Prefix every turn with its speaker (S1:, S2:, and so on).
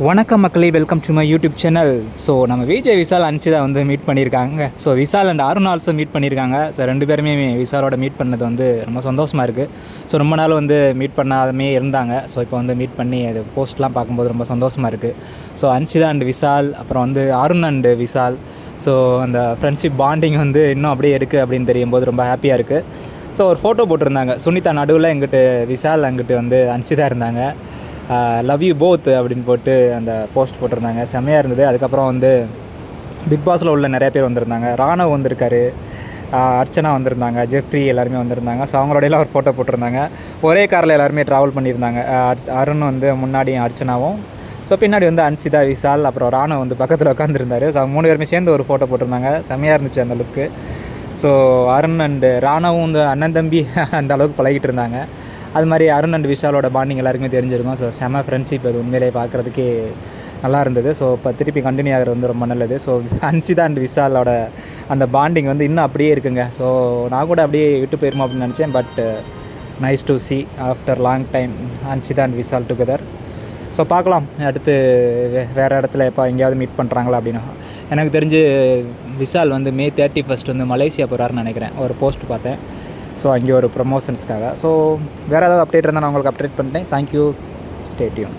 S1: வணக்கம் மக்களே, welcome to my YouTube channel. So நம்ம விஜய் விஷால் அன்சிதா வந்து மீட் பண்ணியிருக்காங்க. So Vishal and Arun also meet பண்ணியிருக்காங்க. ஸோ ரெண்டு பேருமே விஷாலோட மீட் பண்ணது வந்து ரொம்ப சந்தோஷமாக இருக்குது. ஸோ ரொம்ப நாள் வந்து மீட் பண்ணாதமே இருந்தாங்க. ஸோ இப்போ வந்து மீட் பண்ணி அது போஸ்ட்லாம் பார்க்கும்போது ரொம்ப சந்தோஷமாக இருக்குது. ஸோ அன்சிதா அண்ட் விஷால், அப்புறம் வந்து அருண் அண்டு விஷால், ஸோ அந்த ஃப்ரெண்ட்ஷிப் பாண்டிங் வந்து இன்னும் அப்படியே இருக்குது அப்படின்னு தெரியும் போது ரொம்ப ஹாப்பியாக இருக்குது. ஸோ ஒரு ஃபோட்டோ போட்டிருந்தாங்க. சுனிதா நடுவில் எங்கிட்ட விஷால், அங்கிட்டு வந்து அன்சிதா இருந்தாங்க. லவ் யூ போத் அப்படின்னு போட்டு அந்த போஸ்ட் போட்டிருந்தாங்க. செம்மையாக இருந்தது. அதுக்கப்புறம் வந்து பிக் பாஸில் உள்ள நிறைய பேர் வந்திருந்தாங்க. ராணவ் வந்திருக்காரு, அர்ச்சனா வந்திருந்தாங்க, ஜெஃப்ரி எல்லாருமே வந்திருந்தாங்க. ஸோ அவங்களோடையெல்லாம் ஒரு ஃபோட்டோ போட்டிருந்தாங்க. ஒரே காரில் எல்லாருமே ட்ராவல் பண்ணியிருந்தாங்க. அருண் வந்து முன்னாடியும் அர்ச்சனாவும், ஸோ பின்னாடி வந்து அன்சிதா, விஷால், அப்புறம் ராணவ் வந்து பக்கத்தில் உட்காந்துருந்தார். ஸோ அவங்க 3 பேருமே சேர்ந்து ஒரு ஃபோட்டோ போட்டிருந்தாங்க. செம்மையாக இருந்துச்சு அந்த லுக்கு. ஸோ அருண் அண்டு ராணவும் வந்து அண்ணன் தம்பி அந்த அளவுக்கு பழகிட்டு இருந்தாங்க. அது மாதிரி அருண் அண்ட் விஷாலோட பாண்டிங் எல்லாருக்குமே தெரிஞ்சிருக்கும். ஸோ செம ஃப்ரெண்ட்ஷிப் அது உண்மையிலே பார்க்குறதுக்கே நல்லா இருந்தது. ஸோ இப்போ திருப்பி கண்டினியூ ஆகிறது வந்து ரொம்ப நல்லது. ஸோ அன்சிதா அண்ட் விஷாலோட அந்த பாண்டிங் வந்து இன்னும் அப்படியே இருக்குங்க. ஸோ நான் கூட அப்படியே விட்டு போயிருமோ அப்படின்னு நினச்சேன். But nice to C after long time Anshitha and Vishal together. So பார்க்கலாம் அடுத்து வேறு இடத்துல எப்போ எங்கேயாவது மீட் பண்ணுறாங்களா அப்படின்னு. எனக்கு தெரிஞ்சு விஷால் வந்து May 31 வந்து மலேசியா போகிறாருன்னு நினைக்கிறேன். ஒரு போஸ்ட் பார்த்தேன். ஸோ அங்கே ஒரு ப்ரமோஷன்ஸ்க்காக. ஸோ வேறு ஏதாவது அப்டேட் இருந்தால் நான் உங்களுக்கு அப்டேட் பண்ணிட்டேன். Thank you, stay tune.